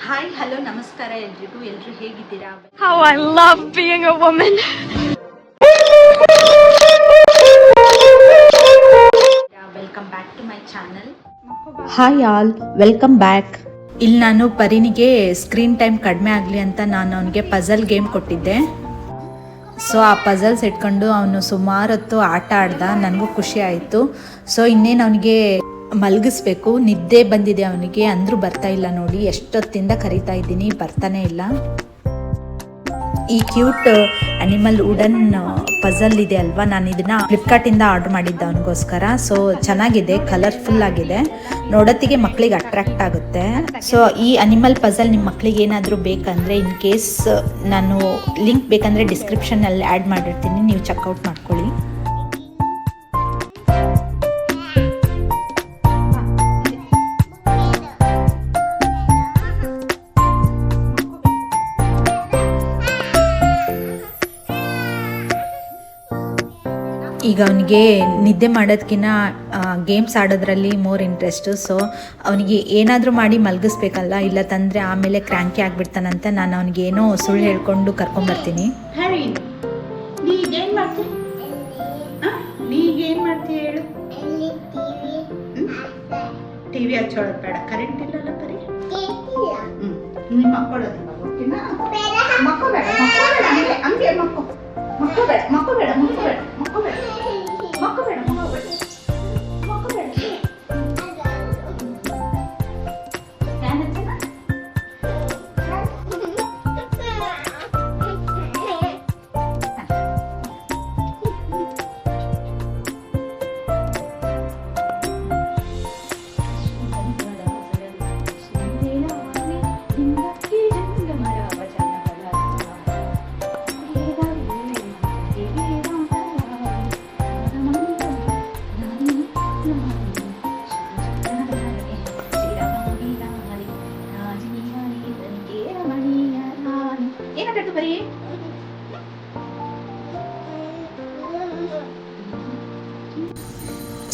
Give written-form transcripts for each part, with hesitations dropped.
Hi hello ನಮಸ್ಕಾರ ಎಲ್ರಿಗೂ. ಎಲ್ಲರೂ ಹೇಗಿದ್ದೀರಾ? How I love being a woman. Welcome back to my channel. Hi all, welcome back. ಇಲ್ಲಿ ನಾನು ಪರಿನಿಗೆ ಸ್ಕ್ರೀನ್ ಟೈಮ್ ಕಡಿಮೆ ಆಗಲಿ ಅಂತ ನಾನು ಅವನಿಗೆ ಪಜಲ್ ಗೇಮ್ ಕೊಟ್ಟಿದ್ದೆ. ಸೊ ಆ ಪಜಲ್ಸ್ ಇಟ್ಕೊಂಡು ಅವನು ಸುಮಾರು ಹೊತ್ತು ಆಟ ಆಡ್ದ. ನನಗೂ ಖುಷಿ ಆಯಿತು. ಸೊ ಇನ್ನೇನು ಅವನಿಗೆ ಮಲಗಿಸ್ಬೇಕು, ನಿದ್ದೆ ಬಂದಿದೆ ಅವನಿಗೆ, ಅಂದರೂ ಬರ್ತಾ ಇಲ್ಲ. ನೋಡಿ ಎಷ್ಟೊತ್ತಿಂದ ಕರಿತಾ ಇದ್ದೀನಿ, ಬರ್ತಾನೆ ಇಲ್ಲ. ಈ ಕ್ಯೂಟ್ ಅನಿಮಲ್ ವುಡನ್ ಪಜಲ್ ಇದೆ ಅಲ್ವಾ, ನಾನು ಇದನ್ನ ಫ್ಲಿಪ್ಕಾರ್ಟಿಂದ ಆರ್ಡರ್ ಮಾಡಿದ್ದೆ ಅವನಿಗೋಸ್ಕರ. ಸೊ ಚೆನ್ನಾಗಿದೆ, ಕಲರ್ಫುಲ್ ಆಗಿದೆ, ನೋಡೋತ್ತಿಗೆ ಮಕ್ಕಳಿಗೆ ಅಟ್ರಾಕ್ಟ್ ಆಗುತ್ತೆ. ಸೊ ಈ ಅನಿಮಲ್ ಪಜಲ್ ನಿಮ್ಮ ಮಕ್ಕಳಿಗೆ ಏನಾದರೂ ಬೇಕಂದರೆ, ಇನ್ ಕೇಸ್ ನಾನು ಲಿಂಕ್ ಬೇಕಂದರೆ ಡಿಸ್ಕ್ರಿಪ್ಷನಲ್ಲಿ ಆ್ಯಡ್ ಮಾಡಿರ್ತೀನಿ, ನೀವು ಚೆಕ್ಔಟ್ ಮಾಡ್ಕೊಳ್ಳಿ. ಈಗ ಅವನಿಗೆ ನಿದ್ದೆ ಮಾಡೋದಕ್ಕಿಂತ ಗೇಮ್ಸ್ ಆಡೋದ್ರಲ್ಲಿ ಮೋರ್ ಇಂಟ್ರೆಸ್ಟು. ಸೊ ಅವನಿಗೆ ಏನಾದರೂ ಮಾಡಿ ಮಲಗಿಸ್ಬೇಕಲ್ಲ, ಇಲ್ಲ ತಂದರೆ ಆಮೇಲೆ ಕ್ರ್ಯಾಂಕಿ ಆಗಿಬಿಡ್ತಾನಂತ ನಾನು ಅವನಿಗೆ ಏನೋ ಸುಳ್ಳು ಹೇಳ್ಕೊಂಡು ಕರ್ಕೊಂಬರ್ತೀನಿ. ನೀಗೇನು ಮಾಡ್ತೀಯ ಹೇಳು? ಟಿವಿ ಹಚ್ಚೋಳೋದು ಬೇಡ, ಕರೆಂಟ್ ಇಲ್ಲಲ್ಲ ಬರೀ. ನೀವು ಮಕ್ಕೊಳ್ಳೋದಿಲ್ಲ, ಓಕೆನಾ? ಮಕ್ಕೋಬೇಡ ಹಂಗೆ ಮಕ್ಕೋಬೇಡ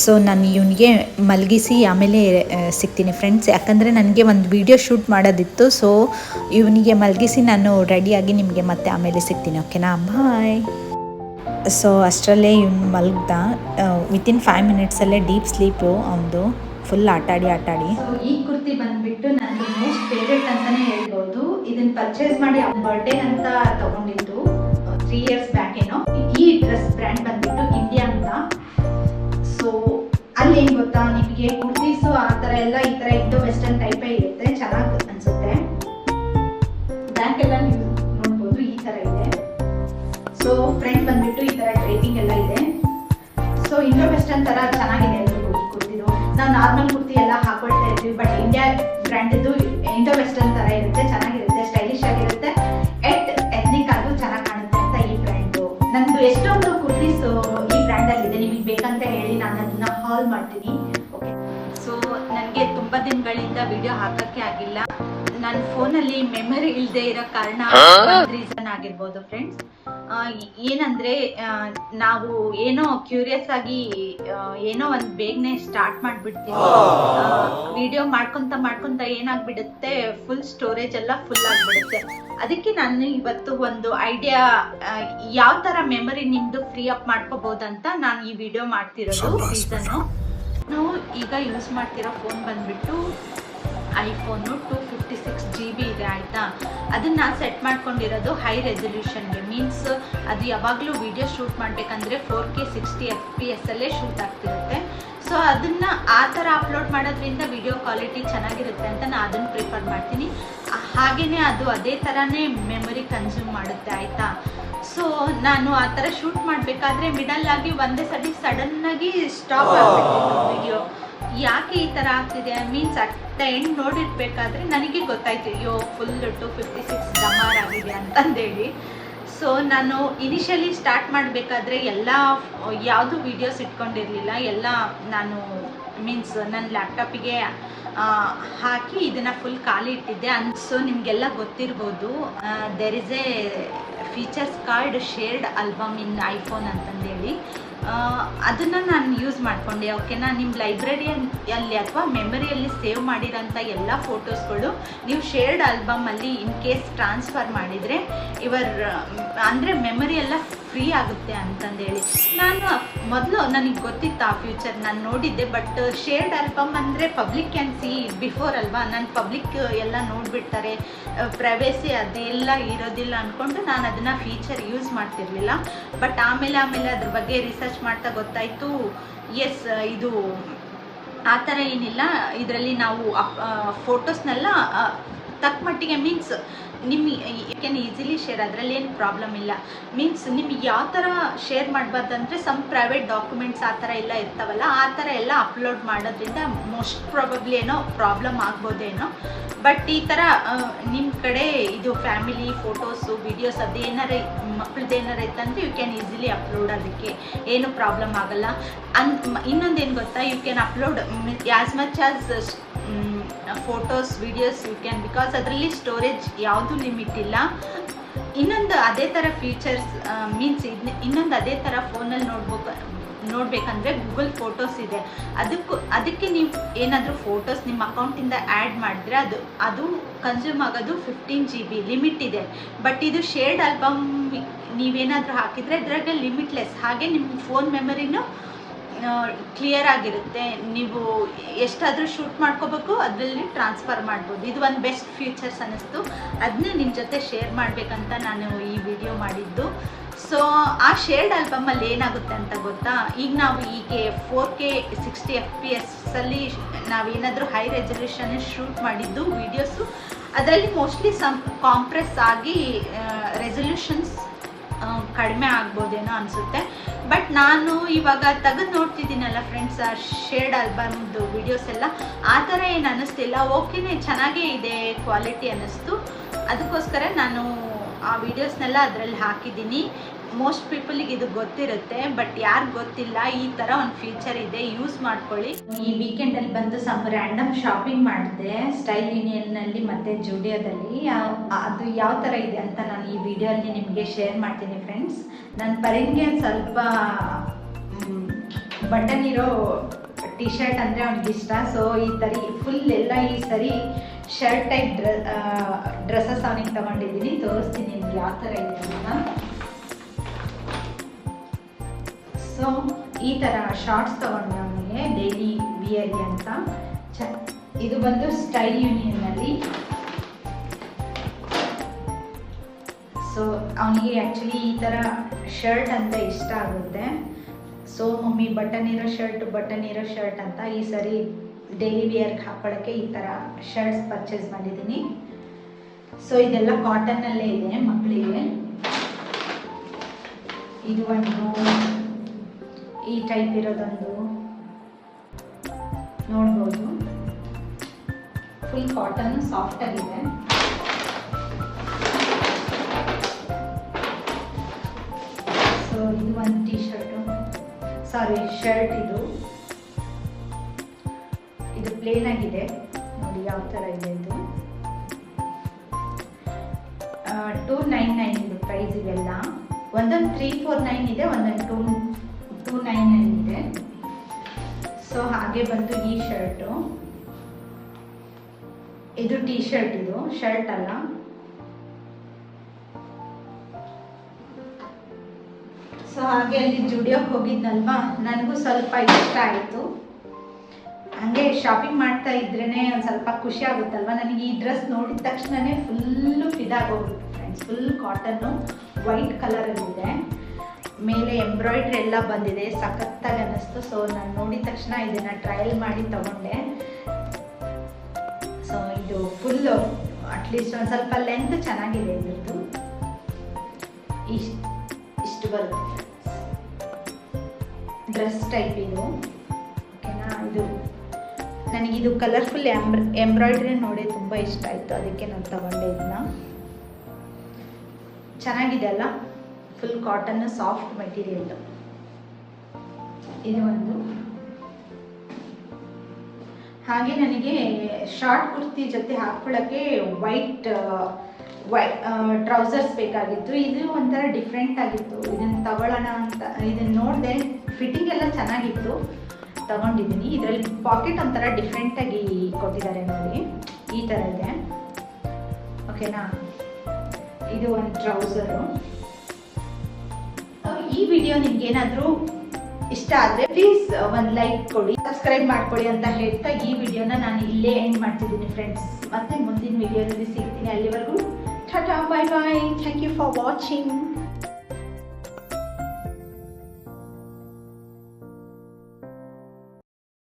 ಸೊ ನಾನು ಇವನಿಗೆ ಮಲಗಿಸಿ ಆಮೇಲೆ ಸಿಗ್ತೀನಿ ಫ್ರೆಂಡ್ಸ್, ಯಾಕಂದರೆ ನನಗೆ ಒಂದು ವಿಡಿಯೋ ಶೂಟ್ ಮಾಡೋದಿತ್ತು. ಸೊ ಇವನಿಗೆ ಮಲಗಿಸಿ ನಾನು ರೆಡಿಯಾಗಿ ನಿಮಗೆ ಮತ್ತೆ ಆಮೇಲೆ ಸಿಗ್ತೀನಿ, ಓಕೆನಾ? ಬಾಯ್. ಸೊ ಅಷ್ಟರಲ್ಲೇ ಇವನು ಮಲಗ್ದ. ವಿತಿನ್ 5 ಮಿನಿಟ್ಸಲ್ಲೇ ಡೀಪ್ ಸ್ಲೀಪು ಅವನದು, ಫುಲ್ ಆಟಾಡಿ. ಈ ಕುರ್ತಿ ಬಂದುಬಿಟ್ಟು ನನಗೆ ಮೋಸ್ಟ್ ಫೇವ್ರೇಟ್ ಅಂತಲೇ ಹೇಳ್ಬೋದು. ಇದನ್ನು ಪರ್ಚೇಸ್ ಮಾಡಿ ಅವನ ಬರ್ಡೇ ಅಂತ ತೊಗೊಂಡಿದ್ದು 3 ಇಯರ್ಸ್ ಬ್ಯಾಕ್ ಏನೋ. ಈ ಡ್ರೆಸ್ ಬ್ರ್ಯಾಂಡ್ ಬಂದುಬಿಟ್ಟು ಇಂಡಿಯಾ ಅಂತ. ಸೊ ಅಲ್ಲಿ ಏನು ಗೊತ್ತಾ, ನಿಮಗೆ ಕುರ್ತೀಸು ಆ ಥರ ಎಲ್ಲ ಈ ಥರ ಇಂಡೋ ವೆಸ್ಟರ್ನ್ ಟೈಪೇ ಇರುತ್ತೆ, ಚೆನ್ನಾಗಿ ಅನಿಸುತ್ತೆ. ಬ್ಯಾಕ್ ಎಲ್ಲ ನೀವು ನೋಡ್ಬೋದು, ಈ ಥರ ಇದೆ. ಸೊ ಫ್ರಂಟ್ ಬಂದುಬಿಟ್ಟು ಈ ಥರ ಡ್ರೈಪಿಂಗ್ ಎಲ್ಲ ಇದೆ. ಸೊ ಇಂಡೋ ವೆಸ್ಟರ್ನ್ ಥರ ಚೆನ್ನಾಗಿದೆ ಎಲ್ರಿಗೂ ಈ ಕುರ್ತಿದು. ನಾವು ನಾರ್ಮಲ್ ಕುರ್ತಿ ಎಲ್ಲ ಹಾಕೊಳ್ತಾ ಇರ್ತೀವಿ, ಬಟ್ ಇಂಡಿಯಾ ಬ್ರ್ಯಾಂಡಿದ್ದು ಇಂಡೋ ವೆಸ್ಟರ್ನ್ ಥರ ಇರುತ್ತೆ, ಚೆನ್ನಾಗಿರುತ್ತೆ, ಸ್ಟೈಲಿಶ್ ಆಗಿರುತ್ತೆ, ಎತ್ನಿಕ್ ಆಗೂ ಚೆನ್ನಾಗಿ ಕಾಣುತ್ತೆ ಅಂತ ಈ ಬ್ರ್ಯಾಂಡು. ನಂದು ಎಷ್ಟೊಂದು ಕುರ್ತೀಸು ಈ ಬ್ರ್ಯಾಂಡಲ್ಲಿ ಇದೆ, ನಿಮಗೆ ಬೇಕಂತ ಹೇಳಿ ನಾನು ಅದನ್ನ ಹಾಲ್ ಮಾಡ್ತೀನಿ. ಓಕೆ. ಸೊ ನನಗೆ ತುಂಬ ದಿನಗಳಿಂದ ವಿಡಿಯೋ ಹಾಕೋಕ್ಕೆ ಆಗಿಲ್ಲ. ನನ್ನ ಫೋನಲ್ಲಿ ಮೆಮೊರಿ ಇಲ್ಲದೆ ಇರೋ ಕಾರಣ ರೀಸನ್ ಆಗಿರ್ಬೋದು ಫ್ರೆಂಡ್ಸ್. ಏನಂದರೆ ನಾವು ಏನೋ ಕ್ಯೂರಿಯಸ್ ಆಗಿ ಏನೋ ಒಂದು ಬೇಗನೆ ಸ್ಟಾರ್ಟ್ ಮಾಡಿಬಿಡ್ತೀವಿ. ವಿಡಿಯೋ ಮಾಡ್ಕೊತ ಏನಾಗ್ಬಿಡುತ್ತೆ, ಫುಲ್ ಸ್ಟೋರೇಜ್ ಎಲ್ಲ ಫುಲ್ ಆಗಿಬಿಡುತ್ತೆ. ಅದಕ್ಕೆ ನಾನು ಇವತ್ತು ಒಂದು ಐಡಿಯಾ, ಯಾವ ಥರ ಮೆಮೊರಿ ನಿಮ್ಮದು ಫ್ರೀ ಅಪ್ ಮಾಡ್ಕೋಬೋದಂತ ನಾನು ಈ ವಿಡಿಯೋ ಮಾಡ್ತಿರೋದು ರೀಸನ್ನು. ನಾವು ಈಗ ಯೂಸ್ ಮಾಡ್ತಿರೋ ಫೋನ್ ಬಂದುಬಿಟ್ಟು ಐಫೋನು 256 GB ಇದೆ, ಆಯಿತಾ? ಅದನ್ನು ಸೆಟ್ ಮಾಡ್ಕೊಂಡಿರೋದು ಹೈ ರೆಸಲ್ಯೂಷನ್ಗೆ. ಮೀನ್ಸ್ ಅದು ಯಾವಾಗಲೂ ವಿಡಿಯೋ ಶೂಟ್ ಮಾಡಬೇಕಂದ್ರೆ 4K 60 FPS ಅಲ್ಲೇ ಶೂಟ್ ಆಗ್ತಿರುತ್ತೆ. ಸೊ ಅದನ್ನು ಆ ಥರ ಅಪ್ಲೋಡ್ ಮಾಡೋದ್ರಿಂದ ವಿಡಿಯೋ ಕ್ವಾಲಿಟಿ ಚೆನ್ನಾಗಿರುತ್ತೆ ಅಂತ ನಾನು ಅದನ್ನು ಪ್ರಿಫರ್ ಮಾಡ್ತೀನಿ. ಹಾಗೆಯೇ ಅದು ಅದೇ ಥರನೇ ಮೆಮೊರಿ ಕನ್ಸ್ಯೂಮ್ ಮಾಡುತ್ತೆ, ಆಯಿತಾ? ಸೊ ನಾನು ಆ ಥರ ಶೂಟ್ ಮಾಡಬೇಕಾದ್ರೆ ಮಿಡಲ್ಲಾಗಿ ಒಂದೇ ಸರಿ ಸಡನ್ನಾಗಿ ಸ್ಟಾಪ್ ಆಗಿಬಿಟ್ಟಿತ್ತು ವಿಡಿಯೋ. ಯಾಕೆ ಈ ಥರ ಆಗ್ತಿದೆ ಮೀನ್ಸ್ ಅಟ್ ದ ಎಂಡ್ ನೋಡಿರ್ಬೇಕಾದ್ರೆ ನನಗೆ ಗೊತ್ತಾಯ್ತು, ಅಯ್ಯೋ ಫುಲ್ 256 ಡಮಾರ್ ಆಗಿದೆ ಅಂತಂದೇಳಿ. ಸೊ ನಾನು ಇನಿಷಿಯಲಿ ಸ್ಟಾರ್ಟ್ ಮಾಡಬೇಕಾದ್ರೆ ಎಲ್ಲ ಯಾವುದು ವೀಡಿಯೋಸ್ ಇಟ್ಕೊಂಡಿರಲಿಲ್ಲ, ಎಲ್ಲ ನಾನು ಮೀನ್ಸ್ ನನ್ನ ಲ್ಯಾಪ್ಟಾಪಿಗೆ ಹಾಕಿ ಇದನ್ನು ಫುಲ್ ಖಾಲಿ ಇಟ್ಟಿದ್ದೆ. ಸೊ ನಿಮಗೆಲ್ಲ ಗೊತ್ತಿರ್ಬೋದು, there is a features card shared album in iPhone ಅಂತಂದೇಳಿ. ಅದನ್ನು ನಾನು ಯೂಸ್ ಮಾಡಿಕೊಂಡೆ. ಓಕೆನಾ, ನಿಮ್ಮ ಲೈಬ್ರರಿಯಲ್ಲಿ ಅಥವಾ ಮೆಮರಿಯಲ್ಲಿ ಸೇವ್ ಮಾಡಿರೋಂಥ ಎಲ್ಲ ಫೋಟೋಸ್ಗಳು ನೀವು ಶೇರ್ಡ್ ಆಲ್ಬಮಲ್ಲಿ ಇನ್ ಕೇಸ್ ಟ್ರಾನ್ಸ್ಫರ್ ಮಾಡಿದರೆ ಅಂದರೆ ಮೆಮರಿ ಎಲ್ಲ ಫ್ರೀ ಆಗುತ್ತೆ ಅಂತಂದೇಳಿ ನಾನು ಮೊದಲು ನನಗೆ ಗೊತ್ತಿತ್ತು ಆ ಫ್ಯೂಚರ್, ನಾನು ನೋಡಿದ್ದೆ. ಬಟ್ ಶೇರ್ಡ್ ಆಲ್ಬಮ್ ಅಂದರೆ ಪಬ್ಲಿಕ್ ಕ್ಯಾನ್ ಸಿ ಬಿಫೋರ್ ಅಲ್ವಾ, ನಾನು ಪಬ್ಲಿಕ್ ಎಲ್ಲ ನೋಡಿಬಿಡ್ತಾರೆ, ಪ್ರೈವೇಸಿ ಅದೆಲ್ಲ ಇರೋದಿಲ್ಲ ಅಂದ್ಕೊಂಡು ನಾನು ಅದನ್ನು ಫೀಚರ್ ಯೂಸ್ ಮಾಡ್ತಿರ್ಲಿಲ್ಲ. ಬಟ್ ಆಮೇಲೆ ಅದ್ರ ಬಗ್ಗೆ ರಿಸರ್ಚ್ ಮಾಡ್ತಾ ಗೊತ್ತಾಯಿತು, ಎಸ್ ಇದು ಆ ಥರ ಏನಿಲ್ಲ. ಇದರಲ್ಲಿ ನಾವು ಫೋಟೋಸ್ನೆಲ್ಲ ತಕ್ಕ ಮಟ್ಟಿಗೆ ಮೀನ್ಸ್ ನಿಮಗೆ ಈಸಿಲಿ ಶೇರ್, ಅದರಲ್ಲಿ ಏನು ಪ್ರಾಬ್ಲಮ್ ಇಲ್ಲ. ಮೀನ್ಸ್ ನಿಮಗೆ ಯಾವ ಥರ ಶೇರ್ ಮಾಡಬಾರ್ದಂದ್ರೆ ಸಮ್ ಪ್ರೈವೇಟ್ ಡಾಕ್ಯುಮೆಂಟ್ಸ್ ಆ ಥರ ಎಲ್ಲ ಇರ್ತಾವಲ್ಲ, ಆ ಥರ ಎಲ್ಲ ಅಪ್ಲೋಡ್ ಮಾಡೋದ್ರಿಂದ ಮೋಸ್ಟ್ ಪ್ರಾಬಬ್ಲಿ ಏನೋ ಪ್ರಾಬ್ಲಮ್ ಆಗ್ಬೋದೇನೋ. ಬಟ್ ಈ ಥರ ನಿಮ್ಮ ಕಡೆ ಇದು ಫ್ಯಾಮಿಲಿ ಫೋಟೋಸು ವಿಡಿಯೋಸ್ ಅದೇನಾರ ಮಕ್ಕಳದ್ದು ಏನಾರ ಇತ್ತಂದರೆ ಯು ಕ್ಯಾನ್ ಈಸಿಲಿ ಅಪ್ಲೋಡ್, ಅದಕ್ಕೆ ಏನು ಪ್ರಾಬ್ಲಮ್ ಆಗಲ್ಲ. ಇನ್ನೊಂದೇನು ಗೊತ್ತಾ, you can upload as much as photos videos you can, because ಅದರಲ್ಲಿ ಸ್ಟೋರೇಜ್ ಯಾವುದು ಲಿಮಿಟ್ ಇಲ್ಲ. ಇನ್ನೊಂದು ಅದೇ ಥರ ಫೀಚರ್ಸ್ ಮೀನ್ಸ್ ಇನ್ನೊಂದು ಅದೇ ಥರ ಫೋನಲ್ಲಿ ನೋಡಬೇಕಂದ್ರೆ ಗೂಗಲ್ ಫೋಟೋಸ್ ಇದೆ. ಅದಕ್ಕೆ ನೀವು ಏನಾದರೂ ಫೋಟೋಸ್ ನಿಮ್ಮ ಅಕೌಂಟಿಂದ ಆ್ಯಡ್ ಮಾಡಿದ್ರೆ ಅದು ಕನ್ಸ್ಯೂಮ್ ಆಗೋದು 15 GB ಲಿಮಿಟ್ ಇದೆ. ಬಟ್ ಇದು ಶೇರ್ಡ್ ಆಲ್ಬಮ್ ನೀವೇನಾದರೂ ಹಾಕಿದರೆ ಇದ್ರಾಗ ಲಿಮಿಟ್ಲೆಸ್, ಹಾಗೆ ನಿಮ್ಮ ಫೋನ್ ಮೆಮರಿನೂ ಕ್ಲಿಯರ್ ಆಗಿರುತ್ತೆ. ನೀವು ಎಷ್ಟಾದರೂ ಶೂಟ್ ಮಾಡ್ಕೋಬೇಕು, ಅದರಲ್ಲಿ ಟ್ರಾನ್ಸ್ಫರ್ ಮಾಡ್ಬೋದು. ಇದು ಒಂದು ಬೆಸ್ಟ್ ಫೀಚರ್ಸ್ ಅನ್ನಿಸ್ತು, ಅದನ್ನ ನಿಮ್ಮ ಜೊತೆ ಶೇರ್ ಮಾಡಬೇಕಂತ ನಾನು ಈ ವಿಡಿಯೋ ಮಾಡಿದ್ದು. ಸೊ ಆ ಶೇರ್ಡ್ ಆಲ್ಬಮಲ್ಲಿ ಏನಾಗುತ್ತೆ ಅಂತ ಗೊತ್ತಾ, ಈಗ ನಾವು 4K 60 FPS ನಾವೇನಾದರೂ ಹೈ ರೆಸಲ್ಯೂಷನ್ ಶೂಟ್ ಮಾಡಿದ್ದು ವೀಡಿಯೋಸು, ಅದರಲ್ಲಿ ಮೋಸ್ಟ್ಲಿ ಕಾಂಪ್ರೆಸ್ ಆಗಿ ರೆಸಲ್ಯೂಷನ್ಸ್ ಕಡಿಮೆ ಆಗ್ಬೋದೇನೋ ಅನಿಸುತ್ತೆ. ಬಟ್ ನಾನು ಇವಾಗ ತೆಗೆದು ನೋಡ್ತಿದ್ದೀನಲ್ಲ ಫ್ರೆಂಡ್ಸ್, ಆ ಶೇರ್ಡ್ ಆಲ್ಬಮ್ದು ವಿಡಿಯೋಸ್ ಎಲ್ಲ ಆ ಥರ ಏನು ಅನ್ನಿಸ್ತಿಲ್ಲ. ಓಕೆನೇ, ಚೆನ್ನಾಗೇ ಇದೆ ಕ್ವಾಲಿಟಿ ಅನ್ನಿಸ್ತು. ಅದಕ್ಕೋಸ್ಕರ ನಾನು ಆ ವಿಡಿಯೋಸ್ನೆಲ್ಲ ಅದರಲ್ಲಿ ಹಾಕಿದ್ದೀನಿ. ಮೋಸ್ಟ್ ಪೀಪಲಿಗೆ ಇದು ಗೊತ್ತಿರುತ್ತೆ, ಬಟ್ ಯಾರು ಗೊತ್ತಿಲ್ಲ ಈ ಥರ ಒಂದು ಫೀಚರ್ ಇದೆ, ಯೂಸ್ ಮಾಡ್ಕೊಳ್ಳಿ. ಈ ವೀಕೆಂಡಲ್ಲಿ ಬಂದು ಸಮ್ ರ್ಯಾಂಡಮ್ ಶಾಪಿಂಗ್ ಮಾಡಿದೆ ಸ್ಟೈಲ್ ಯೂನಿಯನ್ನಲ್ಲಿ ಮತ್ತು ಜೂಡಿಯೋದಲ್ಲಿ. ಅದು ಯಾವ ಥರ ಇದೆ ಅಂತ ನಾನು ಈ ವಿಡಿಯೋಲ್ಲಿ ನಿಮಗೆ ಶೇರ್ ಮಾಡ್ತೀನಿ ಫ್ರೆಂಡ್ಸ್. ನನ್ನ ಪರಿಂಗೆ ಸ್ವಲ್ಪ ಬಟನ್ ಇರೋ ಟಿ ಶರ್ಟ್ ಅಂದರೆ ಅವ್ನಿಗೆ ಇಷ್ಟ. ಸೊ ಈ ಥರ ಫುಲ್ ಎಲ್ಲ ಈ ಸರಿ ಶರ್ಟ್ ಟೈಪ್ ಡ್ರೆಸ್ಸಸ್ ಅವನಿಗೆ ತೊಗೊಂಡಿದ್ದೀನಿ, ತೋರಿಸ್ತೀನಿ ನಿಮ್ಗೆ ಯಾವ ಥರ ಇದೆ ಅಂತ. ಸೊ ಈ ಥರ ಶಾರ್ಟ್ಸ್ ತೊಗೊಂಡೆ ಅವನಿಗೆ ಡೈಲಿ ವಿಯರ್ಗೆ ಅಂತ. ಇದು ಬಂದು ಸ್ಟೈಲ್ ಯೂನಿಯನ್ನಲ್ಲಿ. ಸೊ ಅವನಿಗೆ ಆ್ಯಕ್ಚುಲಿ ಈ ಥರ ಶರ್ಟ್ ಅಂತ ಇಷ್ಟ ಆಗುತ್ತೆ. ಸೊ ಮಮ್ಮಿ ಬಟನ್ ಇರೋ ಶರ್ಟ್ ಅಂತ ಈ ಸರಿ ಡೈಲಿ ವಿಯರ್ಗೆ ಹಾಕೊಳ್ಳೋಕ್ಕೆ ಈ ಥರ ಶರ್ಟ್ಸ್ ಪರ್ಚೇಸ್ ಮಾಡಿದ್ದೀನಿ. ಸೊ ಇದೆಲ್ಲ ಕಾಟನ್ನಲ್ಲೇ ಇದೆ ಮಕ್ಕಳಿಗೆ. ಇದು ಒಂದು ಈ ಟೈಪ್ ಇರೋದೊಂದು ನೋಡ್ಬೋದು, ಫುಲ್ ಕಾಟನ್ ಸಾಫ್ಟ್ ಆಗಿದೆ. ಸೊ ಇದು ಒಂದು ಟಿ ಶರ್ಟು, ಶರ್ಟ್. ಇದು ಪ್ಲೇನ್ ಆಗಿದೆ ನೋಡಿ ಯಾವ ಥರ ಇದೆ. ಇದು 299 ಇದು ಪ್ರೈಸ್. ಇವೆಲ್ಲ ಒಂದೊಂದು 349 ಇದೆ, ಒಂದೊಂದು 299 ಇದೆ. ಸೊ ಹಾಗೆ ಬಂದು ಈ ಶರ್ಟು, ಇದು ಟಿ ಶರ್ಟ್, ಇದು ಶರ್ಟ್ ಅಲ್ಲ. ಸೊ ಹಾಗೆ ಅಲ್ಲಿ ಜುಡಿಯೋಕ್ಕೆ ಹೋಗಿದ್ನಲ್ವಾ, ನನಗೂ ಸ್ವಲ್ಪ ಇಷ್ಟ ಆಯಿತು. ಹಾಗೆ ಶಾಪಿಂಗ್ ಮಾಡ್ತಾ ಇದ್ರೇ ಒಂದು ಸ್ವಲ್ಪ ಖುಷಿ ಆಗುತ್ತಲ್ವ. ನನಗೆ ಈ ಡ್ರೆಸ್ ನೋಡಿದ ತಕ್ಷಣವೇ ಫುಲ್ಲು ಫಿದಾಗೋಗ್ಬಿಟ್ಟು ಫ್ರೆಂಡ್ಸ್. ಫುಲ್ ಕಾಟನ್ನು ವೈಟ್ ಕಲರಲ್ಲಿದೆ, ಮೇಲೆ ಎಂಬ್ರಾಯ್ಡ್ರಿ ಎಲ್ಲ ಬಂದಿದೆ, ಸಖತ್ತಾಗಿ ಅನ್ನಿಸ್ತು. ಸೊ ನಾನು ನೋಡಿದ ತಕ್ಷಣ ಇದನ್ನು ಟ್ರಯಲ್ ಮಾಡಿ ತಗೊಂಡೆ. ಸೊ ಇದು ಫುಲ್ಲು ಅಟ್ಲೀಸ್ಟ್ ಒಂದು ಸ್ವಲ್ಪ ಲೆಂತ್ ಚೆನ್ನಾಗಿದೆ ಇದ್ರದ್ದು. ಇಷ್ಟು ಬರುತ್ತೆ ಡ್ರೆಸ್ ಟೈಪ್ ಇದು. ಓಕೆನಾ, ಇದು ನನಗಿದು ಕಲರ್ಫುಲ್ ಎಂಬ್ರಾಯ್ಡ್ರಿ ನೋಡಿ ತುಂಬ ಇಷ್ಟ ಆಯಿತು, ಅದಕ್ಕೆ ನಾನು ತಗೊಂಡೆ ಇದನ್ನ. ಚೆನ್ನಾಗಿದೆ ಅಲ್ಲ, ಫುಲ್ ಕಾಟನ್ ಸಾಫ್ಟ್ ಮೆಟೀರಿಯಲ್. ಇದು ಒಂದು. ಹಾಗೆ ನನಗೆ ಶಾರ್ಟ್ ಕುರ್ತಿ ಜೊತೆ ಹಾಕ್ಕೊಳ್ಳೋಕ್ಕೆ ವೈಟ್ ಟ್ರೌಸರ್ಸ್ ಬೇಕಾಗಿತ್ತು. ಇದು ಒಂಥರ ಡಿಫ್ರೆಂಟ್ ಆಗಿತ್ತು, ಇದನ್ನು ತಗೊಳ್ಳೋಣ ಅಂತ ಇದನ್ನು ನೋಡಿದೆ. ಫಿಟ್ಟಿಂಗ್ ಎಲ್ಲ ಚೆನ್ನಾಗಿತ್ತು, ತಗೊಂಡಿದ್ದೀನಿ. ಇದರಲ್ಲಿ ಪಾಕೆಟ್ ಒಂಥರ ಡಿಫ್ರೆಂಟಾಗಿ ಕೊಟ್ಟಿದ್ದಾರೆ ನೋಡಿ, ಈ ಥರ ಇದೆ. ಓಕೆನಾ, ಇದು ಒಂದು ಟ್ರೌಸರು. ಈ ವಿಡಿಯೋ ನಿಮ್ಗೇನಾದರೂ ಇಷ್ಟ ಆದರೆ ಪ್ಲೀಸ್ ಒಂದು ಲೈಕ್ ಕೊಡಿ, ಸಬ್ಸ್ಕ್ರೈಬ್ ಮಾಡ್ಕೊಳ್ಳಿ ಅಂತ ಹೇಳ್ತಾ ಈ ವಿಡಿಯೋನ ನಾನು ಇಲ್ಲೇ ಎಂಡ್ ಮಾಡ್ತಿದ್ದೀನಿ ಫ್ರೆಂಡ್ಸ್. ಮತ್ತೆ ಮುಂದಿನ ವಿಡಿಯೋದಲ್ಲಿ ಸಿಗ್ತೀನಿ. ಅಲ್ಲಿವರೆಗೂ ಟಾಟಾ, ಬಾಯ್ ಬಾಯ್, ಥ್ಯಾಂಕ್ ಯು ಫಾರ್ ವಾಚಿಂಗ್.